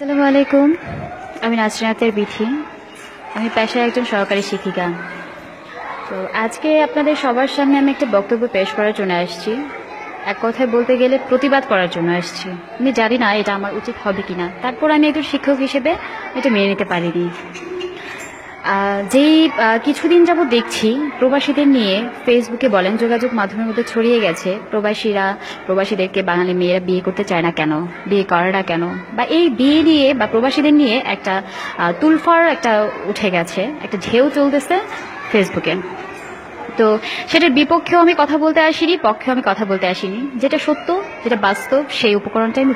আসসালামু আলাইকুম। আমি নাজরিনাতের বিথি। আমি পেশায় একজন সহকারী শিক্ষিকা। তো আজকে আপনাদের সবার সামনে আমি একটা বক্তব্য পেশ করার জন্য আসছি। এক কথায় বলতে গেলে প্রতিবাদ করার জন্য আসছি। আমি জানি না এটা আমার উচিত হবে কিনা, তারপর আমি একজন শিক্ষক হিসেবে এটা মেনে নিতে পারিনি। যেই কিছুদিন যাবত দেখছি প্রবাসীদের নিয়ে ফেসবুকে বলেন যোগাযোগ মাধ্যমের মধ্যে ছড়িয়ে গেছে প্রবাসীদেরকে বাঙালি মেয়েরা বিয়ে করতে চায় না কেন, বিয়ে করে না কেন, বা এই বিয়ে নিয়ে বা প্রবাসীদের নিয়ে একটা তুলফার একটা উঠে গেছে, একটা ঢেউ চলতেছে ফেসবুকে। তো সেটার বিপক্ষেও আমি কথা বলতে আসিনি, পক্ষেও আমি কথা বলতে আসিনি। যেটা সত্য, যেটা বাস্তব, সেই উপকরণটা আমি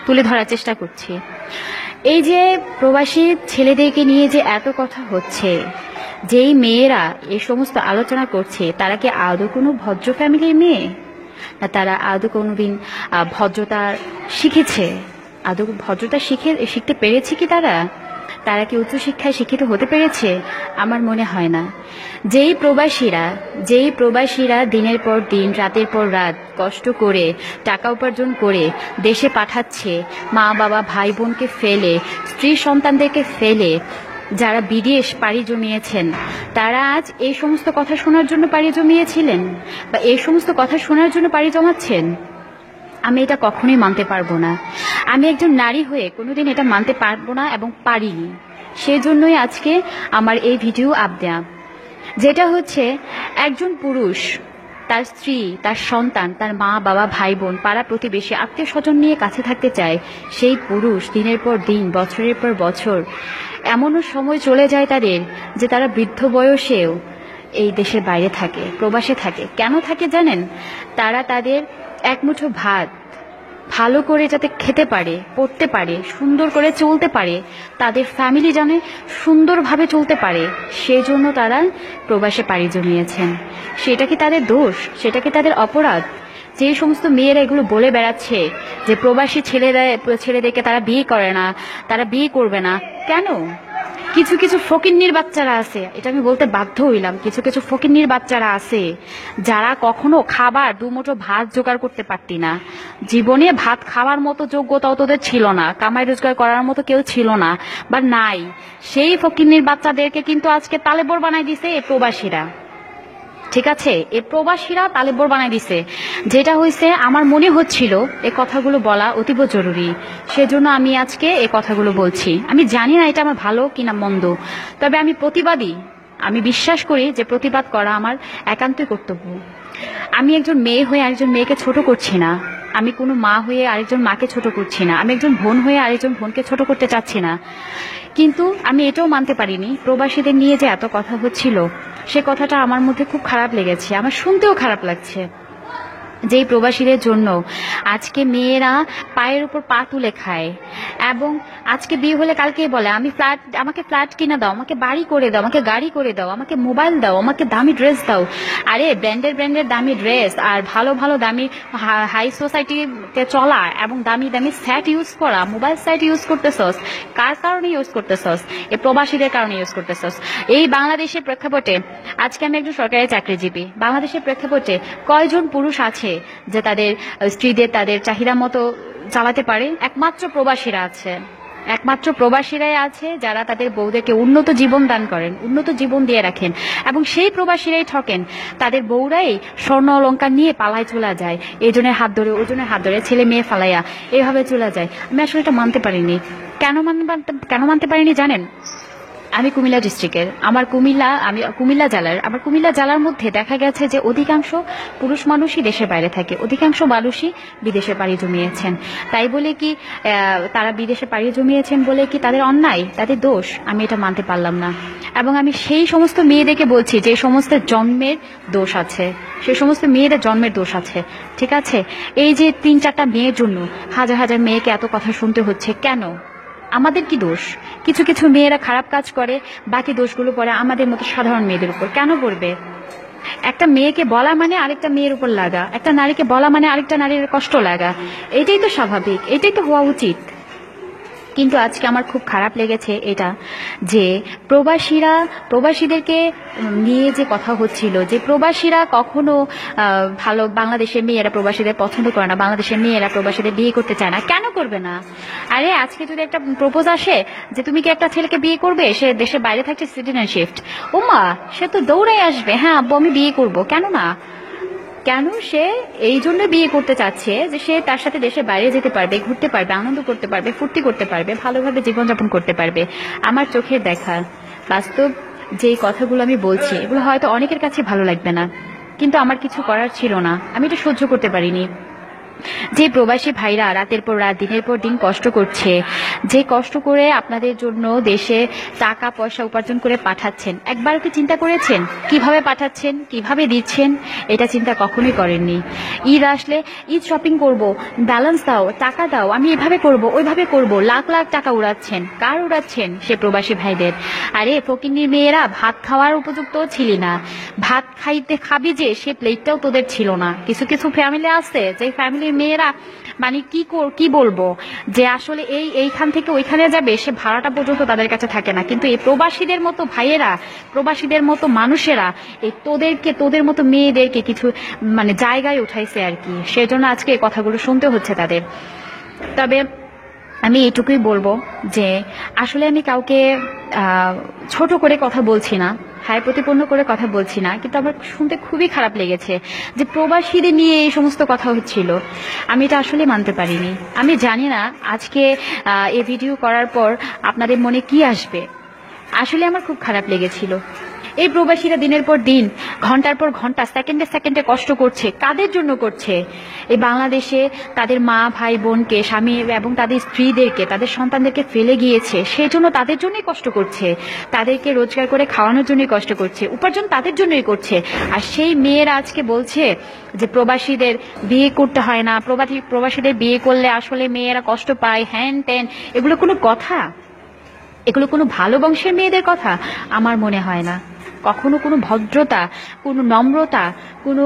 তুলে ধরার চেষ্টা করছি। এই যে প্রবাসী ছেলেদেরকে নিয়ে যে এত কথা হচ্ছে, যেই মেয়েরা এই সমস্ত আলোচনা করছে, তারা কি আদৌ কোনো ভদ্র ফ্যামিলির মেয়ে, না তারা আদৌ কোনোদিন ভদ্রতা শিখেছে, আদৌ ভদ্রতা শিখতে পেরেছে কি তারা কি উচ্চশিক্ষায় শিক্ষিত হতে পেরেছে? আমার মনে হয় না। যেই প্রবাসীরা দিনের পর দিন, রাতের পর রাত কষ্ট করে টাকা উপার্জন করে দেশে পাঠাচ্ছে, মা বাবা ভাই বোনকে ফেলে, স্ত্রী সন্তানদেরকে ফেলে, যারা বিদেশ পাড়ি জমিয়েছেন, তারা আজ এই সমস্ত কথা শোনার জন্য পাড়ি জমিয়েছিলেন বা এই সমস্ত কথা শোনার জন্য পাড়ি জমাচ্ছেন। আমি এটা কখনোই মানতে পারবো না। আমি একজন নারী হয়ে কোনোদিন এটা মানতে পারবো না এবং পারিনি। সেজন্যই আজকে আমার এই ভিডিও আপডেট, যেটা হচ্ছে একজন পুরুষ তার স্ত্রী, তার সন্তান, তার মা বাবা ভাই বোন, পাড়া প্রতিবেশী, আত্মীয় স্বজন নিয়ে কাছে থাকতে চায়। সেই পুরুষ দিনের পর দিন, বছরের পর বছর, এমনও সময় চলে যায় তাদের যে তারা বৃদ্ধ বয়সেও এই দেশের বাইরে থাকে, প্রবাসে থাকে। কেন থাকে জানেন? তারা তাদের একমুঠো ভাত ভালো করে যাতে খেতে পারে, পড়তে পারে, সুন্দর করে চলতে পারে, তাদের ফ্যামিলি জানে সুন্দরভাবে চলতে পারে, সেজন্য তারা প্রবাসে পাড়ি জমিয়েছেন। সেটা কি তাদের দোষ? সেটা কি তাদের অপরাধ? যে সমস্ত মেয়েরা এগুলো বলে বেড়াচ্ছে যে প্রবাসী ছেলেদেরকে তারা বিয়ে করে না, তারা বিয়ে করবে না, কেন? কিছু কিছু ফকিন্নির বাচ্চারা আছে, এটা আমি বলতে বাধ্য হইলাম, কিছু কিছু ফকিন্নির বাচ্চারা আছে যারা কখনো খাবার দুমুঠো ভাত জোগাড় করতে পারতি না, জীবনে ভাত খাওয়ার মতো যোগ্যতাও তোদের ছিল না, কামাই রোজগার করার মতো কেউ ছিল না বা নাই। সেই ফকিন্নির বাচ্চাদেরকে কিন্তু আজকে তালেবর বানাই দিছে এই প্রবাসীরা। ঠিক আছে, এই প্রবাসীরা তালেবর বানাই দিছে। যেটা হয়েছে, আমার মনে হচ্ছিল এই কথাগুলো বলা অতীব জরুরি, সেজন্য আমি আজকে এই কথাগুলো বলছি। আমি জানি না এটা আমার ভালো কিনা মন্দ, তবে আমি প্রতিবাদী। আমি বিশ্বাস করি যে প্রতিবাদ করা আমার একান্তই কর্তব্য। আমি একজন মেয়ে হয়ে আরেকজন মেয়েকে ছোট করছি না, আমি কোনো মা হয়ে আরেকজন মাকে ছোট করছি না, আমি একজন বোন হয়ে আরেকজন বোনকে ছোট করতে চাচ্ছি না। কিন্তু আমি এটাও মানতে পারিনি, প্রবাসীদের নিয়ে যে এত কথা হচ্ছিল, সে কথাটা আমার মধ্যে খুব খারাপ লেগেছে, আমার শুনতেও খারাপ লাগছে। যেই প্রবাসীদের জন্য আজকে মেয়েরা পায়ের উপর পা তুলে খায়, এবং আজকে বিয়ে হলে কালকেই বলে আমাকে ফ্ল্যাট কিনে দাও, আমাকে বাড়ি করে দাও, আমাকে গাড়ি করে দাও, আমাকে মোবাইল দাও, আমাকে দামি ড্রেস দাও। আরে ব্র্যান্ডের দামি ড্রেস আর ভালো ভালো দামি হাই সোসাইটিতে চলা এবং দামি দামি সেট ইউজ করা, মোবাইল সেট ইউজ করতেছস, কার কারণে ইউজ করতেছস? এই প্রবাসীদের কারণে ইউজ করতেছস। এই বাংলাদেশের প্রেক্ষাপটে আজকে আমি একজন সরকারি চাকরিজীবী, বাংলাদেশের প্রেক্ষাপটে কয়জন পুরুষ আছে যে তাদের স্ত্রীদের তাদের চাহিদা মতো চালাতে পারে? একমাত্র প্রবাসীরাই আছে যারা তাদের বউদেরকে উন্নত জীবন দান করেন, উন্নত জীবন দিয়ে রাখেন, এবং সেই প্রবাসীরাই ঠকেন। তাদের বউরাই স্বর্ণ অলংকার নিয়ে পালায় চলে যায়, এজনের হাত ধরে ওজনের হাত ধরে, ছেলে মেয়ে ফালাইয়া এভাবে চলে যায়। আমি আসলে এটা মানতে পারিনি। কেন মানতে পারিনি জানেন? আমি কুমিল্লা ডিস্ট্রিক্টের, আমি কুমিল্লা জেলার মধ্যে দেখা গেছে যে অধিকাংশ পুরুষ মানুষই দেশের বাইরে থাকে, অধিকাংশ মানুষই বিদেশে পাড়ি জমিয়েছেন। তাই বলে কি তারা বিদেশে পাড়ি জমিয়েছেন বলে কি তাদের অন্যায়, তাদের দোষ? আমি এটা মানতে পারলাম না। এবং আমি সেই সমস্ত মেয়েদেরকে বলছি যে সমস্ত জন্মের দোষ আছে, সেই সমস্ত মেয়েদের জন্মের দোষ আছে। ঠিক আছে, এই যে 3-4টা মেয়ের জন্য হাজার হাজার মেয়েকে এত কথা শুনতে হচ্ছে, কেন? আমাদের কি দোষ? কিছু কিছু মেয়েরা খারাপ কাজ করে, বাকি দোষগুলো পড়ে আমাদের মতো সাধারণ মেয়েদের উপর। কেন পড়বে? একটা মেয়েকে বলা মানে আরেকটা মেয়ের উপর লাগা, একটা নারীকে বলা মানে আরেকটা নারীর কষ্ট লাগা। এটাই তো স্বাভাবিক, এটাই তো হওয়া উচিত। কিন্তু আজকে আমার খুব খারাপ লেগেছে এটা, যে প্রবাসীদেরকে নিয়ে যে কথা হচ্ছিল, যে প্রবাসীরা কখনো ভালো, বাংলাদেশের মেয়েরা প্রবাসীদের পছন্দ করে না, বাংলাদেশের মেয়েরা প্রবাসীদের বিয়ে করতে চায় না। কেন করবে না? আরে আজকে যদি একটা প্রপোজ আসে যে তুমি কি একটা ছেলেকে বিয়ে করবে, সে দেশের বাইরে থাকছে, সিটিজেনশিপ, ওমা সে তো দৌড়াই আসবে, হ্যাঁ আব্বু আমি বিয়ে করব। কেন না? কেন সে এই জন্য বিয়ে করতে চাচ্ছে যে সে তার সাথে দেশের বাইরে যেতে পারবে, ঘুরতে পারবে, আনন্দ করতে পারবে, ফুর্তি করতে পারবে, ভালোভাবে জীবনযাপন করতে পারবে। আমার চোখের দেখা বাস্তব যে কথাগুলো আমি বলছি, এগুলো হয়তো অনেকের কাছে ভালো লাগবে না, কিন্তু আমার কিছু করার ছিল না, আমি এটা সহ্য করতে পারিনি। যে প্রবাসী ভাইরা রাতের পর রাত দিনের পর দিন কষ্ট করছে, যে কষ্ট করে আপনাদের জন্য দেশে টাকা পয়সা উপার্জন করে পাঠাচ্ছেন, একবার কি চিন্তা করেছেন কিভাবে পাঠাচ্ছেন, কিভাবে দিচ্ছেন? এটা চিন্তা কখনোই করেননি। ঈদ আসলে ঈদ শপিং করব, ব্যালেন্স দাও, টাকা দাও, আমি এভাবে করব ওইভাবে করব, লাখ লাখ টাকা উড়াচ্ছেন। কার উড়াচ্ছেন? সে প্রবাসী ভাইদের। আরে ফকিন্নির মেয়েরা ভাত খাওয়ার উপযুক্ত ছিলি না, ভাত খাবি যে সে প্লেটটাও তোদের ছিল না। কিছু কিছু ফ্যামিলি আছে যে ফ্যামিলির মেয়েরা মানে কি বলবো, যে আসলে এইখান থেকে ওইখানে যাবে, সে ভাড়াটা পর্যন্ত তাদের কাছে থাকে না। কিন্তু এই প্রবাসীদের মতো ভাইয়েরা, প্রবাসীদের মতো মানুষেরা এই তোদের মতো মেয়েদেরকে কিছু মানে জায়গায় উঠাইছে আর কি, সেজন্য আজকে এই কথাগুলো শুনতে হচ্ছে তাদের। তবে আমি এটুকুই বলবো যে আসলে আমি কাউকে ছোট করে কথা বলছি না, হায় প্রতিপন্ন করে কথা বলছি না, কিন্তু আমার শুনতে খুবই খারাপ লেগেছে যে প্রবাসীদের নিয়ে এই সমস্ত কথা হচ্ছিল। আমি এটা আসলে মানতে পারিনি। আমি জানি না আজকে এই ভিডিও করার পর আপনাদের মনে কি আসবে। আসলে আমার খুব খারাপ লেগেছিল। এই প্রবাসীরা দিনের পর দিন, ঘন্টার পর ঘন্টা, সেকেন্ডে সেকেন্ডে কষ্ট করছে। কাদের জন্য করছে? এই বাংলাদেশে তাদের মা ভাই বোনকে, স্বামী এবং তাদের স্ত্রীদেরকে, তাদের সন্তানদেরকে ফেলে গিয়েছে, সেই জন্য তাদের জন্যই কষ্ট করছে, তাদেরকে রোজগার করে খাওয়ানোর জন্যই কষ্ট করছে, উপার্জন তাদের জন্যই করছে। আর সেই মেয়েরা আজকে বলছে যে প্রবাসীদের বিয়ে করতে হয় না, প্রবাসীদের বিয়ে করলে আসলে মেয়েরা কষ্ট পায়, হ্যান ত্যান। এগুলো কোনো কথা? এগুলো কোনো ভালো বংশের মেয়েদের কথা? আমার মনে হয় না। কখনো কোনো ভদ্রতা, কোনো নম্রতা, কোনো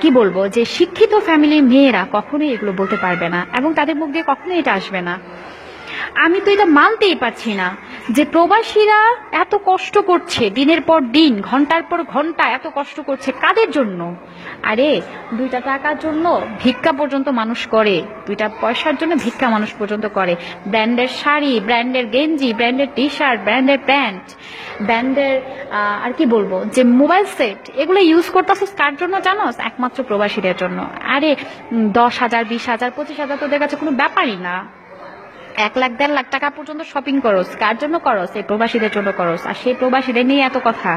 কি বলবো, যে শিক্ষিত ফ্যামিলির মেয়েরা কখনোই এগুলো বলতে পারবে না, এবং তাদের মুখ দিয়ে কখনোই এটা আসবে না। আমি তো এটা মানতেই পারছি না যে প্রবাসীরা এত কষ্ট করছে, দিনের পর দিন, ঘন্টার পর ঘন্টা এত কষ্ট করছে। কাদের জন্য? আরে 2টা টাকার জন্য ভিক্ষা পর্যন্ত মানুষ করে, 2টা পয়সার জন্য ভিক্ষা মানুষ পর্যন্ত করে। ব্র্যান্ডের শাড়ি, ব্র্যান্ডের গেঞ্জি, ব্র্যান্ডের টি শার্ট, ব্র্যান্ডের প্যান্ট, ব্র্যান্ডের আর কি বলবো, যে মোবাইল সেট, এগুলো ইউজ করতেছিস কার জন্য জানোস? একমাত্র প্রবাসীদের জন্য। আরে 10,000, 20,000, 25,000 তোদের কাছে কোনো ব্যাপারই না। 1 লাখ 1.5 লাখ টাকা পর্যন্ত শপিং করস, কার জন্য করস? এই প্রবাসীদের জন্য করস। আর সেই প্রবাসীদের নিয়ে এত কথা।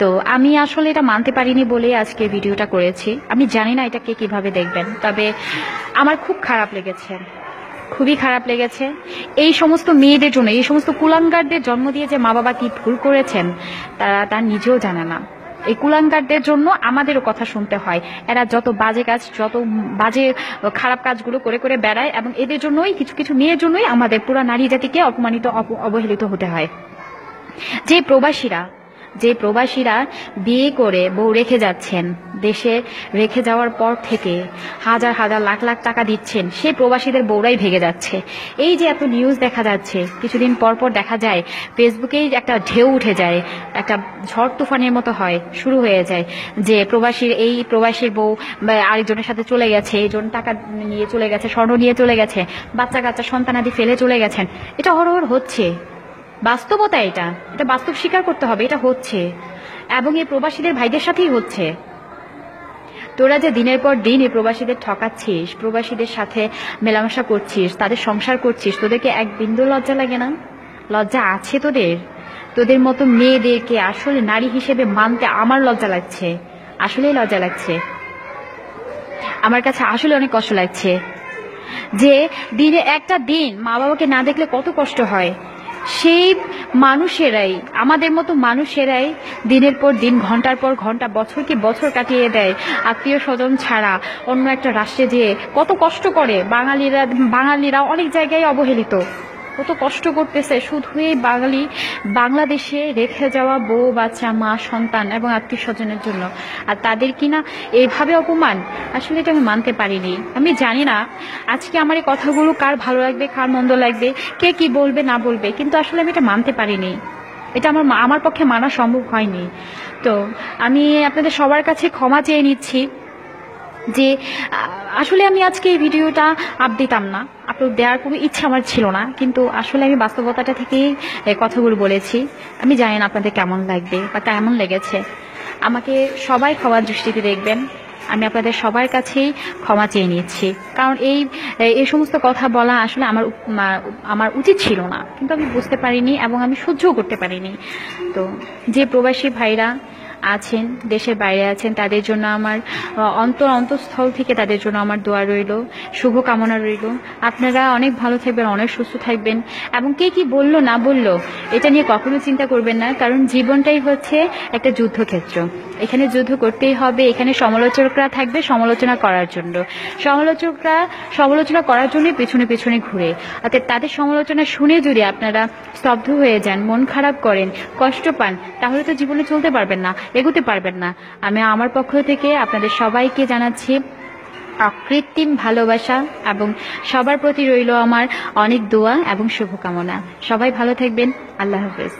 তো আমি আসলে এটা মানতে পারিনি বলে আজকে ভিডিওটা করেছি। আমি জানি না এটা কে কিভাবে দেখবেন, তবে আমার খুব খারাপ লেগেছে, খুবই খারাপ লেগেছে। এই সমস্ত মেয়েদের জন্য, এই সমস্ত কুলাঙ্গারদের জন্ম দিয়ে যে মা বাবা কি ভুল করেছেন তারা নিজেও জানে না। এই কুলাঙ্গারদের জন্য আমাদেরও কথা শুনতে হয়। এরা যত বাজে কাজ, যত বাজে খারাপ কাজগুলো করে করে বেড়ায়, এবং এদের জন্যই, কিছু কিছু মেয়ের জন্যই আমাদের পুরা নারী জাতিকে অপমানিত, অবহেলিত হতে হয়। যে প্রবাসীরা বিয়ে করে বউ রেখে যাচ্ছেন, দেশে রেখে যাওয়ার পর থেকে হাজার হাজার লাখ লাখ টাকা দিচ্ছেন, সেই প্রবাসীদের বউরাই ভেঙে যাচ্ছে। এই যে এত নিউজ দেখা যাচ্ছে, কিছুদিন পর পর দেখা যায় ফেসবুকেই একটা ঢেউ উঠে যায়, একটা ঝড় তুফানের মতো হয়, শুরু হয়ে যায় যে প্রবাসীর বউ আরেকজনের সাথে চলে গেছে, এইজন টাকা নিয়ে চলে গেছে, স্বর্ণ নিয়ে চলে গেছে, বাচ্চা কাচ্চা সন্তানাদি ফেলে চলে গেছেন। এটা হরহর হচ্ছে, বাস্তবতা। এটা বাস্তব স্বীকার করতে হবে, এটা হচ্ছে, এবং এই প্রবাসীদের ভাইদের সাথেই হচ্ছে। তোরা যে দিনের পর দিন এই প্রবাসীদের ঠকাচ্ছিস, প্রবাসীদের সাথে মেলামেশা করছিস, তাদের সংসার করছিস, তোদেরকে এক বিন্দু লজ্জা লাগে না? লজ্জা আছে তোদের মতো মেয়েদেরকে আসলে নারী হিসেবে মানতে আমার লজ্জা লাগছে, আসলেই লজ্জা লাগছে। আমার কাছে আসলে অনেক কষ্ট লাগছে যে দিনে একটা দিন মা বাবাকে না দেখলে কত কষ্ট হয়। সেই মানুষেরাই, আমাদের মতো মানুষেরাই দিনের পর দিন, ঘন্টার পর ঘন্টা, বছরকে বছর কাটিয়ে দেয় আত্মীয় স্বজন ছাড়া অন্য একটা রাষ্ট্রে যেয়ে কত কষ্ট করে। বাঙালিরা অনেক জায়গায় অবহেলিত, কত কষ্ট করতেছে শুধু এই বাংলাদেশে রেখে যাওয়া বউ বাচ্চা মা সন্তান এবং আত্মীয় স্বজনের জন্য, আর তাদের কিনা এইভাবে অপমান। আসলে এটা আমি মানতে পারিনি। আমি জানি না আজকে আমার এই কথাগুলো কার ভালো লাগবে কার মন্দ লাগবে, কে কি বলবে না বলবে, কিন্তু আসলে আমি এটা মানতে পারিনি। এটা আমার পক্ষে মানা সম্ভব হয়নি। তো আমি আপনাদের সবার কাছে ক্ষমা চেয়ে নিচ্ছি যে আসলে আমি আজকে এই ভিডিওটা দিতাম না, আপলোড দেওয়ার কোনো ইচ্ছা আমার ছিল না, কিন্তু আসলে আমি বাস্তবতাটা থেকেই কথাগুলো বলেছি। আমি জানি না আপনাদের কেমন লাগবে বা কেমন লেগেছে। আমাকে সবাই ক্ষমার দৃষ্টিতে দেখবেন। আমি আপনাদের সবার কাছেই ক্ষমা চেয়ে নিচ্ছি, কারণ এই সমস্ত কথা বলা আসলে আমার উচিত ছিল না, কিন্তু আমি বুঝতে পারিনি এবং আমি সহ্যও করতে পারিনি। তো যে প্রবাসী ভাইরা আছেন, দেশের বাইরে আছেন, তাদের জন্য আমার অন্তঃস্থল থেকে তাদের জন্য আমার দোয়া রইল, শুভ কামনা রইল। আপনারা অনেক ভালো থাকবেন, অনেক সুস্থ থাকবেন, এবং কে কি বললো না বললো এটা নিয়ে কখনো চিন্তা করবেন না, কারণ জীবনটাই হচ্ছে একটা যুদ্ধক্ষেত্র। এখানে যুদ্ধ করতেই হবে। এখানে সমালোচকরা থাকবে সমালোচনা করার জন্য, সমালোচকরা সমালোচনা করার জন্যই পেছনে পেছনে ঘুরে। অর্থাৎ তাদের সমালোচনা শুনে যদি আপনারা স্তব্ধ হয়ে যান, মন খারাপ করেন, কষ্ট পান, তাহলে তো জীবনে চলতে পারবেন না, এগোতে পারবেন না। আমি আমার পক্ষ থেকে আপনাদের সবাইকে জানাচ্ছি অকৃত্রিম ভালোবাসা, এবং সবার প্রতি রইল আমার অনেক দোয়া এবং শুভকামনা। সবাই ভালো থাকবেন। আল্লাহ হাফেজ।